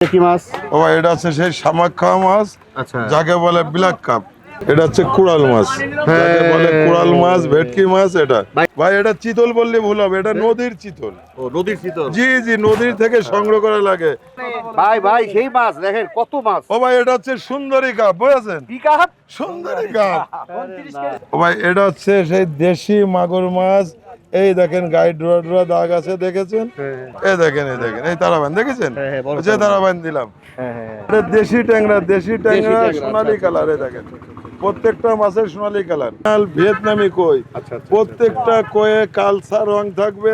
কি মাছ? ও ভাই, এটা হচ্ছে সেই শামাক খাওয়া মাছ, আচ্ছা, যাকে বলে ব্ল্যাক কাপ। এটা হচ্ছে কুড়াল মাছ, যাকে বলে কুড়াল মাছ, ভেটকি মাছ। এটা ভাই, এটা চিতল বললে ভুল হবে, এটা নদীর চিতল। ও নদীর চিতল। জি জি, নদীর থেকে সংগ্রহ করা লাগে। ভাই ভাই সেই মাছ দেখেন কত মাছ। ও ভাই, এটা হচ্ছে সুন্দরী কাপ, বুঝেছেন? কি কাপ? সুন্দরী কাপ। ও ভাই, এটা হচ্ছে সেই দেশি মাগুর মাছ। এই দেখেন গায়ে ডোরা ডোরা দাগ আছে, দেখেছেন? এই দেখেন, এই দেখেন, এই তারাবান দেখেছেন? যে তারাবান দিলাম, এটা দেশি ট্যাংরা, দেশি ট্যাংরা, সোনালী কালার। এই দেখেন, প্রত্যেকটা মাছের সোনালী কালার। ভিয়েতনামি কই, প্রত্যেকটা কয়ে কালসা রং থাকবে।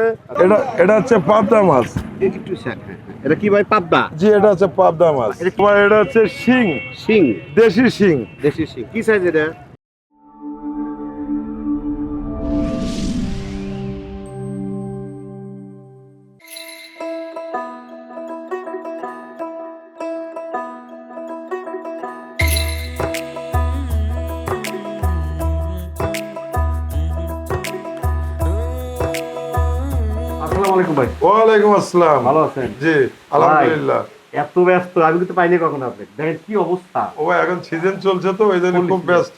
এটা হচ্ছে পাবদা মাছ। এটা কি ভাই? পাবদা? জি, এটা হচ্ছে পাবদা মাছ। এটা হচ্ছে শিং, শিং, দেশি শিং। দেশি শিং। কি সাইজ এটা? আসসালামু আলাইকুম ভাই। ওয়ালাইকুম আসসালাম। ভালো আছেন? জি আলহামদুলিল্লাহ। এত ব্যস্ত আমি কিন্তু পাইনি কখন আপনি। দেখেন কি অবস্থা। ও ভাই, এখন সিজন চলছে তো, এই জন্য খুব ব্যস্ত।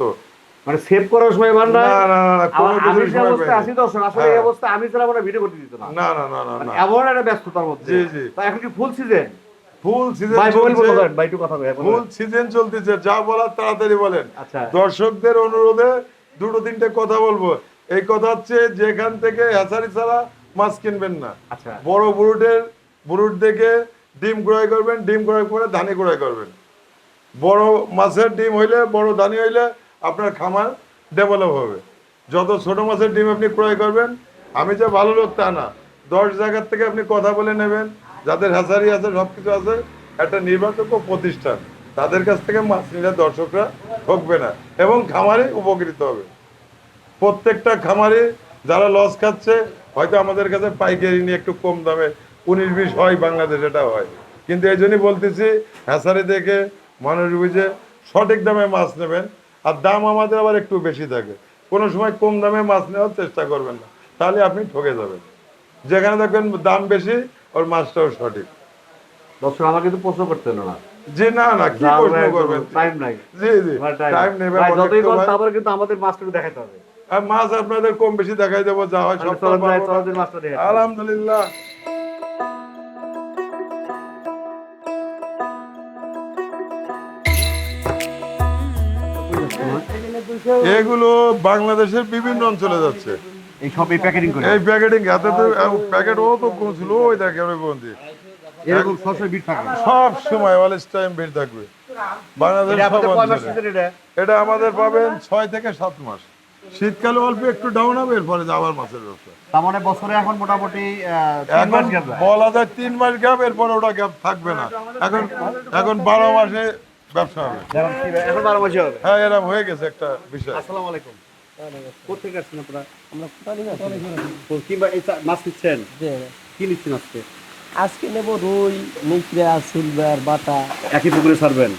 মানে সেভ করার সময় মান না। না না না, কোনো আমি কিছুর যে সময় অবস্থা পাইনি। আছি দর্শক, আসলে এই অবস্থা আমি ছাড়া মনে ভিডিও করতে দিত না। না না না না না, এমন একটা ব্যস্ততার মধ্যে। জি জি, তো এখন কি ফুল সিজন? ফুল সিজন ভাই মোবাইল বন্ধ চলছে। করেন, ভাই একটু কথা বলেন। ফুল সিজন চলতেছে, যা বলার তাড়াতাড়ি বলেন। আচ্ছা, দর্শকদের অনুরোধে দুটো তিনটে কথা বলবো। এই কথা হচ্ছে, যেখান থেকে হ্যাচারি ছাড়া মাছ কিনবেন না। আচ্ছা, বড় বুরুট দেখে ডিম ক্রয় করবেন, ডিম ক্রয় করে ধানি ক্রয় করবেন। বড় মাছের ডিম হইলে, বড় ধানি হইলে আপনার খামার ডেভেলপ হবে। যত ছোট মাছের ডিম আপনি ক্রয় করবেন, আমি যে ভালো লোক তা না, 10 জায়গার থেকে আপনি কথা বলে নেবেন, যাদের হ্যাচারি আছে, সব কিছু আছে, একটা নির্ভরযোগ্য প্রতিষ্ঠান, তাদের কাছ থেকে মাছ নিলে দর্শকরা ঠকবে না এবং খামারে উপকৃত হবে। প্রত্যেকটা খামারে যারা লস খাচ্ছে, হয়তো আমাদের কাছে পাইকারি নিয়ে একটু কম দামে 19-20 হয়, বাংলাদেশ এটা হয়। কিন্তু এই জন্যই বলতেছি, হ্যাচারি দেখে মানুষ বুঝে সঠিক দামে মাছ নেবেন। আর দাম আমাদের আবার একটু বেশি থাকে, কোনো সময় কম দামে মাছ নেওয়ার চেষ্টা করবেন না, তাহলে আপনি ঠকে যাবেন। যেখানে দেখবেন দাম বেশি, ওর মাছটাও সঠিক। দর্শক আমার কিন্তু প্রশ্ন করতে হলো না। জি না না, কি প্রশ্ন করবেন? টাইম নাই। জি জি, টাইম নেবে। ভাই যতই কোন তারপরে কিন্তু আমাদের মাছটা দেখাতে হবে। আর মাছ আপনাদের কম বেশি দেখাই দেবো, যা হয় সব। চলেন ভাই, চলেন মাছটা দেখাই। আলহামদুলিল্লাহ। এগুলো বাংলাদেশের বিভিন্ন অঞ্চলে যাচ্ছে। এই সব এই প্যাকেটিং করে। এই প্যাকেটিং হাতে তো প্যাকেট ও তো কম ছিল, ওই দেখে ওই বন্দি। এরকম সবসময় ভিড় থাকে। সব সময় অলওয়েজ টাইম ভিড় থাকবে বাংলাদেশ এটা সব আপনাদের কয় মাস অঞ্চলে। সিজন এটা? এটা আমাদের পাবেন 6 থেকে 7 মাস। শীতকালে অল্প একটু ডাউন হবে, এরপরে আবার মাছের ব্যবসা। তার মানে বছরে এখন মোটামুটি 3 এখন মাস গ্যাপ যায়। বলা যায় 3 মাস গ্যাপ, এরপরে ওটা গ্যাপ থাকবে না। এখন 12 মাসে ব্যবসা হবে। এখন 12 মাসই হবে। হ্যাঁ, এরকম হয়ে গেছে একটা বিষয়। আসসালামু আলাইকুম। কোথেকে আসছেন আপনারা? আমরা কিংবা এই মাছ নিচ্ছেন? কি নিচ্ছেন আজকে? আজকে নেব রুই, নিকড়া, সিলভার, বাটা। একই পুকুরে ছাড়বেন?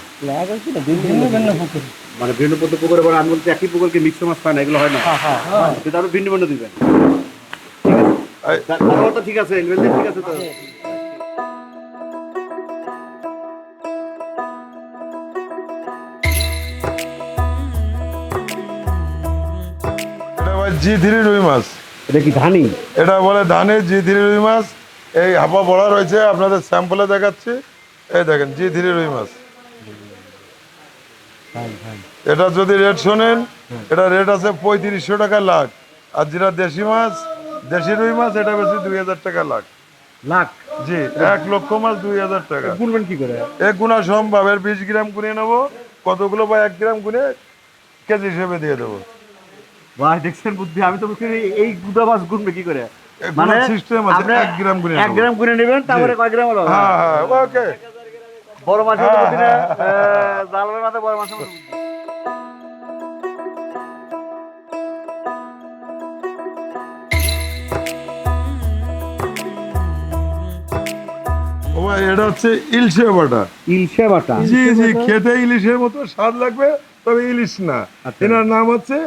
ভিন্ন ভিন্ন পুকুর। মানে ভিন্ন পুকুরে, আমি বলছি একই পুকুরকে মিক্স মাছ পায় না, এগুলো হয় না? কিন্তু আরো ভিন্ন ভিন্ন দিবেন। কথাবার্তা ঠিক আছে, লেনদেন ঠিক আছে তো? এটা ভাই জি3 রুই মাছ। এটা কি ধানি? এটা বলে ধানের জি3 রুই মাছ। এই হাপা বড়া রয়েছে, আপনাদের স্যাম্পলে দেখাচ্ছি। এই দেখেন জি3 রুই মাছ। এটা যদি রেট শোনেন, এটা রেট আছে 3500 টাকা লাখ। আর যেটা দেশি মাছ, দেশি রুই মাছ, এটা বেশি 2000 টাকা লাখ। লাখ? জি, 1 লক্ষ মাছ 2000 টাকা। গুনবেন কি করে? এক গুণা সম্ভব। এর 20 গ্রাম গুনে নেবো, কতগুলো বা 1 গ্রাম গুনে কেজি হিসেবে দিয়ে দেবো। ভাই দেখছেন বুদ্ধি। আমি তো বুঝছি এই গুদা মাছ গুনবে কি করে। মানে সিস্টেম আছে, 1 গ্রাম গুনে 1 গ্রাম গুনে নেবেন, তারপরে কয় গ্রাম হলো? হ্যাঁ হ্যাঁ, ওকে। বড় মাছ হতে বুদ্ধি না, জালের মাথায় বড় মাছ। ও ভাই, এটা হচ্ছে ইলশে বাটা। ইলশে বাটা? জি জি, খেতে ইলিশের মতো স্বাদ লাগবে, তবে ইলিশ না। এনার নাম হচ্ছে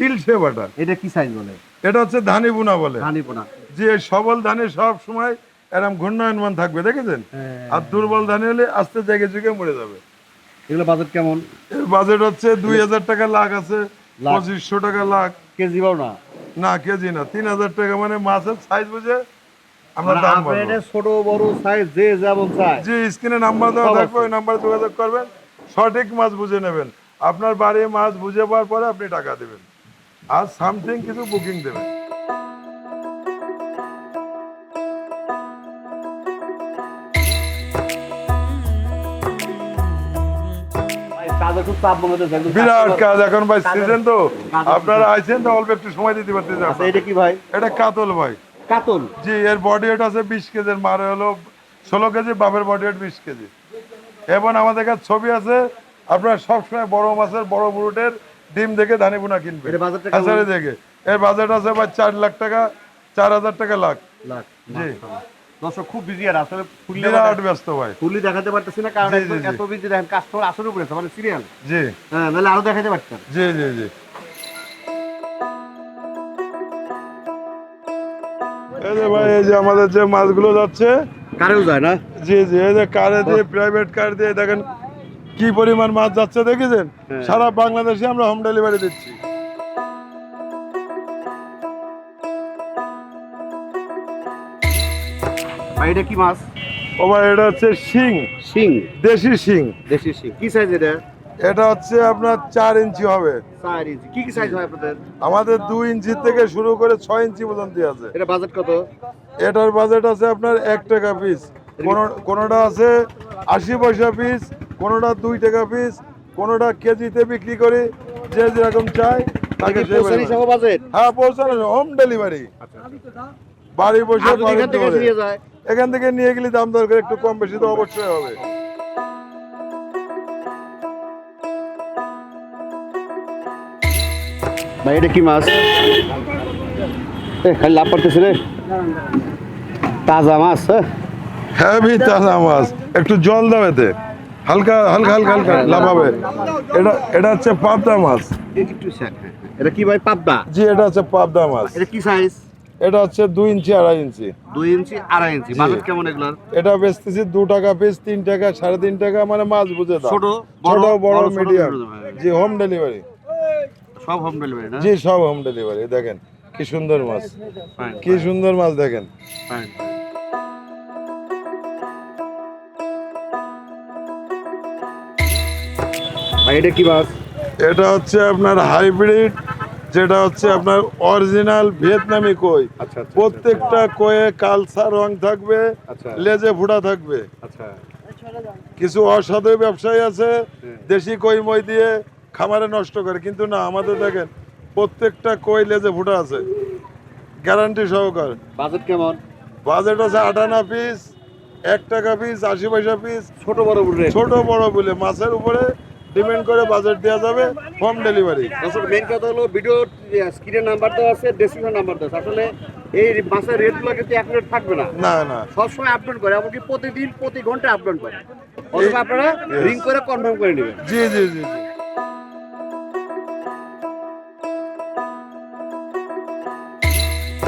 ইলশে বাটা। এটা কি সাইজ বলে? এটা হচ্ছে ধানি বুনা বলে। ধানি পোনা? যে সবল ধানে সব সময় এরকম ঘূর্ণায়মান থাকবে, দেখেছেন? হ্যাঁ। আর দুর্বল ধানি হলে আস্তে জায়গা যুগে মরে যাবে। এগুলো বাজেট কেমন? এর বাজেট হচ্ছে 2000 টাকা লাখ আছে, 2500 টাকা লাখ। কেজি পাও না? না কেজি না, 3000 টাকা, মানে মাছের সাইজ বুঝে আমরা মানে দাম আপনার বলবো। ছোট বড় সাইজ যে যেমন চায়। যে স্ক্রিনে নাম্বার দেওয়া সব থাকবে আছে। ওই নাম্বারে যোগাযোগ করবেন, সঠিক মাছ বুঝে নেবেন। আপনার বাড়ি মাছ বুঝে পাওয়ার পরে আপনি টাকা দেবেন আর সামথিং কিছু বুকিং দেবেন। ভাই, কাজে খুব চাপ মনে হচ্ছে। একদম বিরাট কাজ এখন ভাই, কাজের- সিজন তো কাজের- আপনারা আইছেন তো অল্প একটু সময় দিতে পারতেছে। আচ্ছা, এটা কি ভাই? এটা কাতল ভাই। কাতল? জি, এর বডি ওয়েট আছে 20 কেজি, মারে হলো 16 কেজি, বাপের বডি ওয়েট 20 কেজি। এবং আমাদের কাছে ছবি আছে, আপনারা সবসময় বড় মাছের বড় বুরুটের ডিম দেখে ধানি পোনা কিনবেন, এর বাজারটা কেমন? হাজারে দেখে। এর বাজেট আছে ভাই 4 লাখ টাকা, 4000 টাকা লাখ। লাখ। জি, দর্শক খুব বিজি, আর আসলে বিরাট ব্যস্ত ভাই। ফুললি দেখাতে পারতেছি না, কারণ জি, জি, জি। এত বিজি। দেখেন কাস্টমার আসলে উপরে আছে, মানে সিরিয়াল। জি হ্যাঁ, নাহলে আরো দেখাতে পারতাম। জি জি জি। এই যে ভাই, এই যে আমাদের যে মাছগুলো যাচ্ছে, কারেও যায় না? জি জি, এই যে কারে দিয়ে, প্রাইভেট কার দিয়ে দেখেন কি পরিমাণ মাছ যাচ্ছে, দেখেছেন? হ্যাঁ। সারা বাংলাদেশে আমরা হোম ডেলিভারি দিচ্ছি। ভাই, এটা কি মাছ? ও ভাই, এটা হচ্ছে শিং, শিং? দেশি শিং। দেশি শিং। কি সাইজ এটা? এটা হচ্ছে আপনার 4 ইঞ্চি হবে। 4 ইঞ্চি। কি কি সাইজ হয় আপনাদের? আমাদের 2 ইঞ্চি থেকে শুরু করে 6 ইঞ্চি পর্যন্ত আছে। এটা বাজেট কত? এটার বাজেট আছে আপনার 1 টাকা পিস, কোনোটা আছে 80 পয়সা পিস, কোনোটা 2 টাকা পিস, কোনোটা কেজিতে বিক্রি করি, যে যেরকম চাই তাকে সেই পৌঁছানি সহ পরিমাণ। বাজেট? হ্যাঁ, পৌঁছানো হোম ডেলিভারি, বাড়ি বসে আর যদি এখান থেকে delivery। নিয়ে যায়? এখান থেকে নিয়ে গেলে দাম দরকার একটু কম বেশি তো অবশ্যই হবে। ভাই, এটা কি মাছ? খালি লাভ করতেছে রে। তাজা মাছ? হেভি তাজা মাছ, একটু জল দাও এতে, হালকা হালকা হালকা হালকা লাফাবে। এটা হচ্ছে পাবদা মাছ। একটু স্যার। এটা কি ভাই? পাবদা? জি, এটা হচ্ছে পাবদা মাছ। এটা কি সাইজ? এটা হচ্ছে 2 ইঞ্চি 2.5 ইঞ্চি। 2 ইঞ্চি 2.5 ইঞ্চি। বাজেট কেমন এগুলার? এটা বেচতেছি 2 টাকা পিস, 3 টাকা, 3.5 টাকা, মানে মাছ বুঝে দাও। ছোট, ছোট বড় বড়, ছোট, মিডিয়াম। ছোট, ছোট। জি, হোম ডেলিভারি। সব হোম ডেলিভারি না? জি, সব হোম ডেলিভারি। দেখেন কি সুন্দর মাছ, ফাইন, কি সুন্দর মাছ দেখেন। ফাইন। ভাই, এটা কি মাছ? এটা হচ্ছে আপনার হাইব্রিড, যেটা হচ্ছে আপনার অরিজিনাল ভিয়েতনামি কই। আচ্ছা, আচ্ছা, প্রত্যেকটা কয়ে কালচার রং থাকবে, আচ্ছা। লেজে ফুটা থাকবে। আচ্ছা। কিছু অসাধু ব্যবসায়ী আছে দেশি কই মই দিয়ে খামারে নষ্ট করে, কিন্তু না, আমাদের দেখেন প্রত্যেকটা কই লেজে ফুটা আছে, গ্যারান্টি সহকার। বাজেট কেমন? বাজেট আছে 8 আনা পিস, 1 টাকা পিস, 80 পয়সা পিস। ছোট বড় বুড়ে? ছোট বড় বলে মাছের উপরে ডিপেন্ড করে বাজেট দেওয়া যাবে, হোম ডেলিভারি। দর্শক, মেইন কথা হলো ভিডিও স্ক্রিনের নাম্বার দেওয়া আছে, ডেসক্রিপশন নাম্বার দেওয়া আছে। আসলে এই মাছের রেটগুলো কিন্তু অ্যাকুরেট থাকবে না, না না, সবসময় আপডেট করে, এমনকি প্রতিদিন প্রতি ঘন্টা আপডেট করে। অথবা আপনারা রিং করে কনফার্ম করে নেবেন। জি জি জি জি।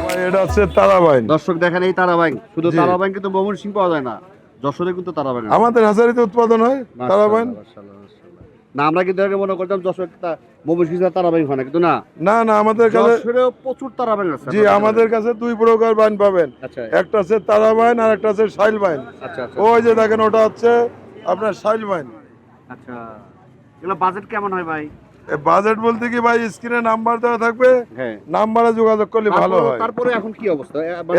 ভাই, এটা হচ্ছে তারাবাইন। দর্শক দেখেন, এই তারাবাইন, শুধু জি। তারাবাইন কিন্তু ময়মনসিংহে পাওয়া যায় না, যশোরে কিন্তু তারাবাইন আছে। আমাদের হাজারিতে উৎপাদন হয় তারাবাইন। মাশাআল্লাহ, মাশাআল্লাহ, মাশাআল্লাহ। না, আমরা কিন্তু আগে মনে করতাম যশোর ময়মনসিংহে তারাবাইন হয় না, কিন্তু না, না না, আমাদের কাছে, যশোরেও প্রচুর তারাবাইন আছে। জি, আমাদের কাছে 2 প্রকার বাইন পাবেন। আচ্ছা, একটা আছে তারাবাইন আর একটা আছে শাইল বাইন। আচ্ছা, আচ্ছা, ওই যে দেখেন, ওটা হচ্ছে আপনার শাইল বাইন। আচ্ছা। এগুলো বাজেট কেমন হয় ভাই? বাজেট বলতে কি ভাই, স্ক্রিনে নাম্বার দেওয়া থাকবে, হ্যাঁ। নাম্বারে যোগাযোগ করলে ভালো হয়। তারপরে এখন কি অবস্থা?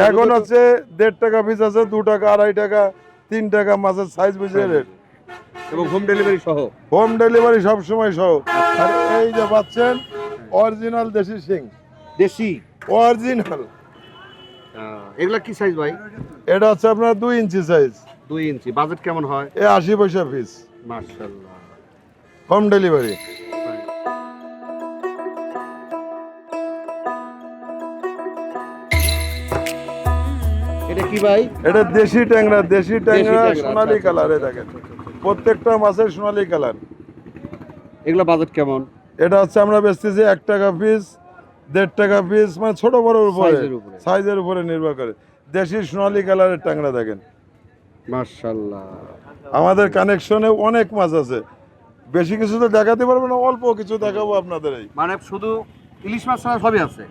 এখন হচ্ছে 1.5 টাকা পিস আছে, 2 টাকা, 2.5 টাকা, 3 টাকা, মাছের সাইজ বুঝে রেট। এবং হোম ডেলিভারি সহ? হোম ডেলিভারি সব সময় সহ। আর এই যে পাচ্ছেন অরিজিনাল দেশি শিং, দেশি অরিজিনাল। এগুলা কি সাইজ ভাই? এটা হচ্ছে আপনার 2 ইঞ্চি সাইজ, 2 ইঞ্চি। বাজেট কেমন হয়? 80 পয়সা পিস, মাশাআল্লাহ। Home delivery. এটা কি ভাই? এটা দেশি ট্যাংরা, দেশি ট্যাংরা, ট্যাংরা, সোনালী আচ্ছা, কালারে দেখেন, প্রত্যেকটা মাছের সোনালী কালার। এগুলা বাজেট কেমন? এটা হচ্ছে আমরা বেচতেছি 1 টাকা পিস, 1.5 টাকা পিস, মানে ছোট বড় উপরে, সাইজের উপরে। সাইজের উপরে নির্ভর করে। দেশি সোনালী কালারের ট্যাংরা দেখেন। মাশাআল্লাহ। আমাদের কানেকশনে অনেক মাছ আছে, বেশি কিছু তো দেখাতে পারবো না, অল্প কিছু দেখাবো আপনাদের। এই মানে শুধু ইলিশ মাছ ছাড়া সবই আছে,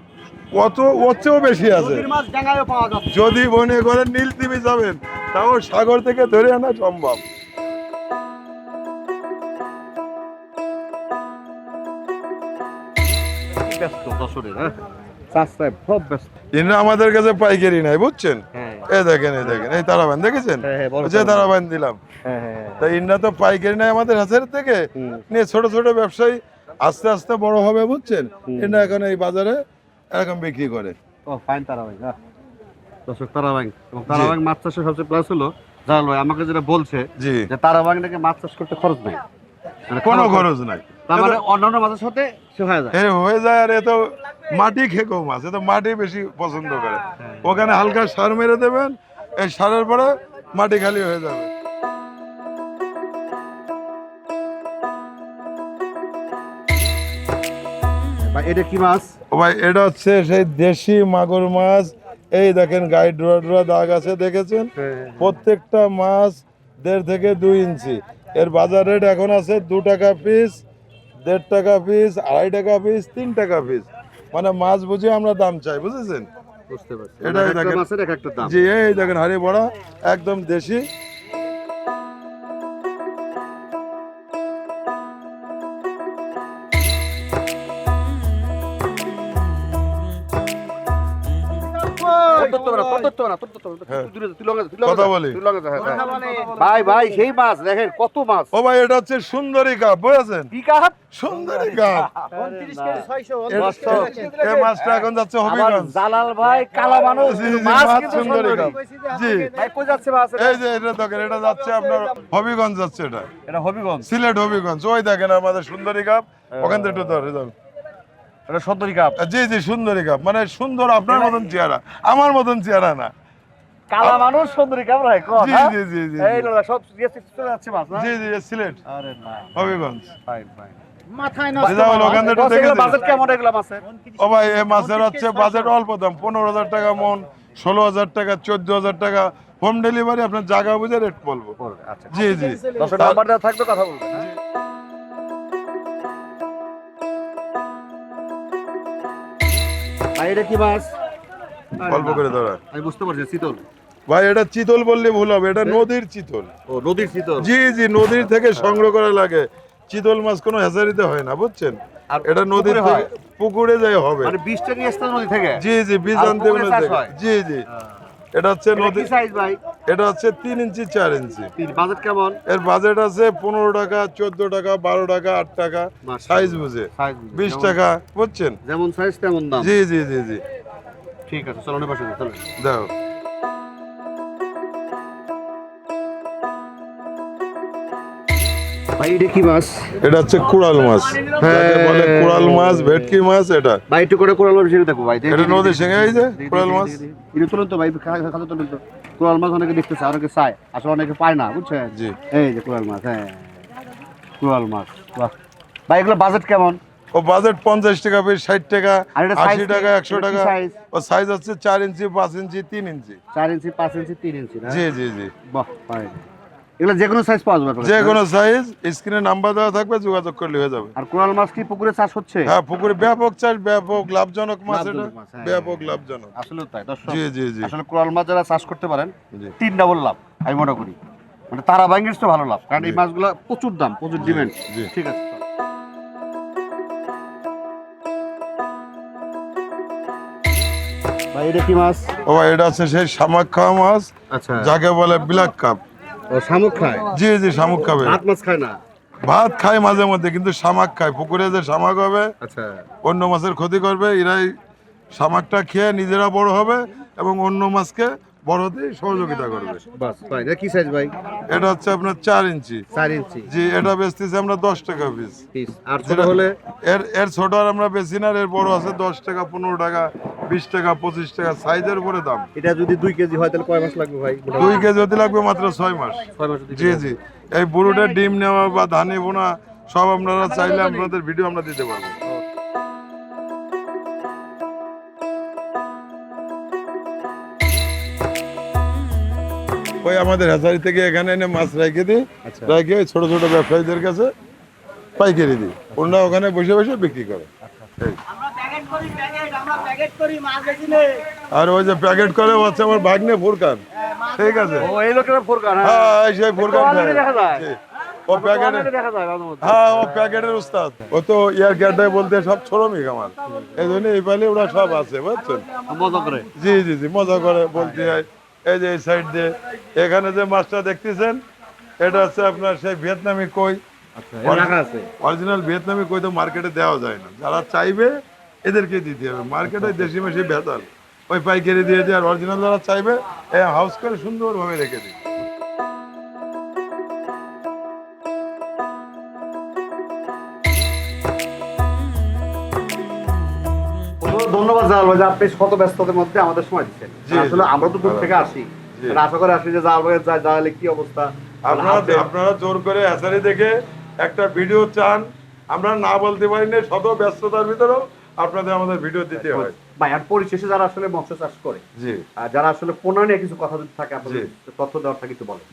কত ওর চেয়েও বেশি আছে। নদীর মাছ ডাঙায়ও পাওয়া যাচ্ছে। যদি মনে করেন নীলতিমি যাবেন, তাও সাগর থেকে ধরে আনা সম্ভব। ব্যস্ত দশরের, হ্যাঁ সাবস্ক্রাইব সব ব্যস্ত। এরা আমাদের কাছে পাইকারি নাই, বুঝছেন? হ্যাঁ এই দেখেন, এই দেখেন, এই তারাবান দেখেছেন? হ্যাঁ, হ্যাঁ, বড় ওই যে তারাবান দিলাম। হ্যাঁ হ্যাঁ। তাই ইন্না তো পাইকারি নাই আমাদের হাতের থেকে নিয়ে, ছোট ছোট ব্যবসায়ী আস্তে আস্তে বড় হবে, বুঝছেন? এটা এখন এই বাজারে এরকম বিক্রি করে। ও ফাইন তারাবাং, হ্যাঁ দর্শক তারাবাং। এবং তারাবাং মাছ চাষের সবচেয়ে প্লাস হলো জালাল ভাই আমাকে যেটা বলছে জি, যে তারাবাং নাকি মাছ চাষ করতে খরচ নাই, মানে কোনো খরচ নাই। তার মানে অন্যান্য মাছের সাথে সে হয়ে যায়। এ হয়ে যায়। আর এ তো মাটি খেকো মাছ, এ তো মাটি বেশি পছন্দ করে। ওখানে হালকা সার মেরে দেবেন, এই সারের পরে মাটি খালি হয়ে যাবে। ভাই এটা কি মাছ? ও ভাই, এটা হচ্ছে সেই দেশি মাগুর মাছ। এই দেখেন গায়ে ডোরা ডোরা দাগ আছে, দেখেছেন? প্রত্যেকটা মাছ 1.5 থেকে 2 ইঞ্চি। এর বাজার রেট এখন আছে 2 টাকা পিস, 1.5 টাকা পিস, 2.5 টাকা পিস, 3 টাকা পিস। মানে মাছ বুঝে আমরা দাম চাই, বুঝেছেন? বুঝতে পারছি। এটাই একটা দেখেন। মাছের এক একটা দাম। জি, এই দেখেন হাড়ি বড়া, একদম দেশি। কথা বলি। ভাই ভাই সেই মাছ দেখেন, কত মাছ। ও ভাই, এটা হচ্ছে সুন্দরী কাপ, বুঝেছেন? কি কাপ? সুন্দরী কাপ। এই মাছটা এখন যাচ্ছে হবিগঞ্জ। জালাল ভাই কালা মানুষ, জি, জি, মাছ মাছ কিন্তু সুন্দরী কাপ। জি, ভাই কই যাচ্ছে মাছ? এই যে এটা দেখেন, এটা যাচ্ছে আপনার হবিগঞ্জ যাচ্ছে। এটা এটা হবিগঞ্জ, সিলেট হবিগঞ্জ। ওই দেখেন আমাদের সুন্দরী কাপ, ওখান থেকে একটু ধরে যান। এটা সুন্দরী কাপ। জি জি, সুন্দরী কাপ, মানে সুন্দর আপনার মতন চেহারা, আমার মতন চেহারা না। কালা মানুষ সুন্দরী কাপ রাখে কোন? জি জি জি জি এই লোলা সব চলে যাচ্ছে মাছ না? জি জি, সিলেট আরে না, হবিগঞ্জ। Fine fine. মাথায় রিজাউল, ওখান থেকে একটু দেখে দিন। বাজেট কেমন এগুলা মাছের? ও ভাই, এই মাছের হচ্ছে বাজেট অল্প দাম, 15,000 টাকা মন, 16,000 টাকা, 14,000 টাকা। হোম ডেলিভারি, আপনার জায়গা বুঝে রেট বলবো। আচ্ছা, জি জি। দর্শক নাম্বার দেওয়া থাকবে, কথা বলবেন। ভাই এটা কি মাছ? অল্প করে ধরা। আমি বুঝতে পারছি, চিতল। ভাই, এটা চিতল বললে ভুল হবে, এটা নদীর চিতল। ও নদীর চিতল। জি জি, নদীর থেকে সংগ্রহ করা লাগে। চিতল মাছ কোনো হ্যাচারিতে হয় না, বুঝছেন? আর এটা নদীর পুকুরে হয়? থেকে পুকুরে যাই হবে। মানে বীজটা নিয়ে আসতে নদী থেকে? জি জি, বীজ আর আনতে পুকুরে চাষ থেকে। হয়? জি জি, এটা হচ্ছে এটা নদী। কি সাইজ ভাই? এটা হচ্ছে 3 ইঞ্চি 4 ইঞ্চি। বাজেট কেমন? এর বাজেট আছে 15 টাকা, 14 টাকা, 12 টাকা, 8 টাকা, সাইজ বুঝে। সাইজ বুঝে। 20 টাকা, বুঝছেন? যেমন সাইজ তেমন দাম। জি জি জি জি। ঠিক আছে, চলো পাশে চলো। দাও। ভাই এটা কি মাছ? এটা হচ্ছে কুড়াল মাছ, যাকে বলে কুড়াল মাছ, ভেটকি মাছ। এটা ভাই একটু করে কোরাল মাছ হিসেবে দেখো ভাই। এটা নদী সিংহে, এই যে কুড়াল মাছ। এটা তুলুন তো ভাই, খাতা তুলুন তো। কোরাল মাছ অনেকে দেখতে চায়, অনেকে চায়, আসলে অনেকে পায় না, বুঝছেন? জি। এই যে কোরাল মাছ, হ্যাঁ কোরাল মাছ। বাহ ভাই, এগুলো বাজেট কেমন? ও বাজেট 50 টাকা পিস, 60 টাকা, আর এটা 80 size টাকা, কি? 100 এটা কি টাকা। size? ও সাইজ হচ্ছে 4 ইঞ্চি, 5 ইঞ্চি, 3 ইঞ্চি। 4 ইঞ্চি, 5 ইঞ্চি, 3 ইঞ্চি না? জি জি জি, বাহ ভাই, এগুলো যে কোনো সাইজ পাওয়া যাবে আপনার যে কাছে? কোনো সাইজ। স্ক্রিনে নাম্বার দেওয়া থাকবে, যোগাযোগ করলে হয়ে যাবে। আর কোরাল মাছ কি পুকুরে চাষ হচ্ছে? হ্যাঁ, পুকুরে ব্যাপক চাষ, ব্যাপক লাভজনক মাছ। এটা লাভজনক মাছ, হ্যাঁ। ব্যাপক লাভজনক। আসলে তাই দর্শক। জি জি জি আসলে কোরাল মাছ যারা চাষ করতে পারেন, জি। 3 ডাবল লাভ আমি মনে করি। মানে তারা বাইঙ্গের তো ভালো লাভ, কারণ এই জি। মাছগুলো প্রচুর দাম, প্রচুর ডিমান্ড। জি। ঠিক আছে। ভাই এটা কি মাছ? ও ভাই, এটা হচ্ছে সেই শামুক খাওয়া মাছ, আচ্ছা, যাকে বলে ব্ল্যাক কাপ। ও শামুক খায়? জি জি, শামুক খাবে। ভাত মাছ খায় না? ভাত খায় মাঝে মধ্যে, কিন্তু শামাক খায়। পুকুরে যে শামাক হবে, আচ্ছা, অন্য মাছের ক্ষতি করবে, এরাই শামাকটা খেয়ে নিজেরা বড় হবে এবং অন্য মাছকে বড় হতে সহযোগিতা করবে। বাস ভাই, এটা কি সাইজ ভাই? এটা হচ্ছে আপনার 4 ইঞ্চি। 4 ইঞ্চি জি, এটা বেচতেছি আমরা 10 টাকা পিস। পিস। আর ছোট হলে? এর ছোট আর আমরা বেশি না, এর বড় আছে 10 টাকা, 15 টাকা, 20 টাকা, 25 টাকা, সাইজের উপরে দাম। এটা যদি 2 কেজি হয় তাহলে কয় মাস লাগবে ভাই? 2 কেজি হতে লাগবে মাত্র 6 মাস। 6 মাস যদি জি জি, এই বুরুটের ডিম নেওয়া বা ধানে বোনা সব আপনারা চাইলে আপনাদের ভিডিও আমরা দিতে পারবো। ওই আমাদের হ্যাচারি থেকে এখানে এনে মাছ রেখে দিই, আচ্ছা। রেখে ওই ছোট ছোট ব্যবসায়ীদের কাছে পাইকারি দিই, ওরা ওখানে বসে বসে বিক্রি করে। এই। আর ওই যে প্যাকেট করে হচ্ছে আমার ভাগ্নে ফুরকান, ঠিক আছে, ও এই লোকের ফোরকান, হ্যাঁ এই সেই ফুরকান তো খায়। already দেখা যায়। জি। ও প্যাকেট, দেখা যায় মাঝে মধ্যে। হ্যাঁ ও প্যাকেটের উস্তাদ, ও তো ইয়ার গ্যাডায় বলতে সব শ্রমিক আমার, এই জন্য এই পালে ওরা সব আছে বুঝছেন। মজা করে। জি জি জি, মজা করে বলতে হয়। এই যে এই সাইড দিয়ে এখানে যে মাছটা দেখতেছেন, এটা হচ্ছে আপনার সেই ভিয়েতনামি কই, আচ্ছা, এটা রাখা আছে। অরিজিনাল ভিয়েতনামি কই তো মার্কেটে দেওয়া যায় না, যারা চাইবে এদেরকে দিতে হবে, মার্কেটে দেশি মেশি ভেজাল, ওই পাইকারি দিয়ে দিয়ে, আর অরিজিনাল যারা চাইবে এই হাউস করে সুন্দরভাবে রেখে দিই। ধন্যবাদ জালাল ভাই যে আপনি শত ব্যস্ততার মধ্যে আমাদের সময় দিচ্ছেন। জি, আসলে জি। আমরা তো দূর থেকে আসি, জি। এটা আশা করে আসি যে জালাল ভাইয়ের জালালে কি অবস্থা। আপনারা জোর করে হ্যাচারি দেখে একটা ভিডিও চান, আমরা না বলতে পারি না, শত ব্যস্ততার ভিতরেও আপনাদের আমাদের ভিডিও দিতে হয়। ভাই আর পরিশেষে যারা আসলে মৎস্য চাষ করে, জি। আর যারা আসলে পোনা নিয়ে কিছু কথা যদি থাকে আপনাদের জি। তথ্য দেওয়ার থাকে একটু বলেন।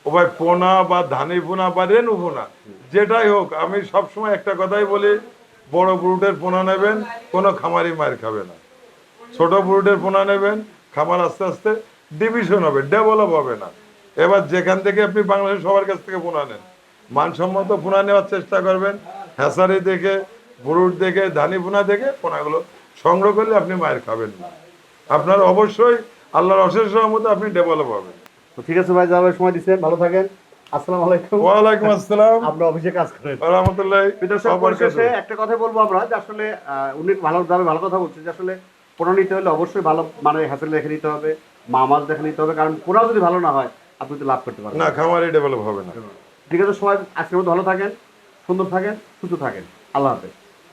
ও ভাই, পোনা বা ধানি পোনা বা রেনু পোনা যেটাই হোক, আমি সবসময় একটা কথাই বলি, বড় ব্রুটের পোনা নেবেন, কোনো খামারি মার খাবে না। ছোট ব্রুটের পোনা নেবেন, খামার আস্তে আস্তে ডিভিশন হবে, ডেভেলপ হবে না। এবার যেখান থেকে আপনি বাংলাদেশের সবার কাছ থেকে পোনা নেন, মানসম্মত পোনা নেওয়ার চেষ্টা করবেন, হ্যাসারি দেখে, ব্রুট দেখে, ধানি পোনা দেখে পোনাগুলো সংগ্রহ করলে আপনি মায়ের খাবেন না। আপনার অবশ্যই আল্লাহর অশেষ রহমতে আপনি ডেভেলপ হবেন। তো ঠিক আছে ভাই, জালাল ভাই সময় দিচ্ছেন, ভালো থাকেন। আসসালামু আলাইকুম। ওয়ালাইকুম আসসালাম আমরা অফিসে কাজ করেন। রহমতুল্লাহ। দর্শক, পরিশেষে একটা কথা বলবো আমরা যে আসলে উনি ভালো কথা বলছে যে আসলে পোনা নিতে হলে অবশ্যই ভালো মানে হ্যাসেল দেখে নিতে হবে, মাছ দেখে নিতে হবে, কারণ পোনা যদি ভালো না হয় আপনি তো লাভ করতে পারবেন না, খামারই ডেভেলপ হবে না। ঠিক আছে, সবাই আজকের মতো ভালো থাকেন, সুন্দর থাকেন, সুস্থ থাকেন। আল্লাহ হাফেজ।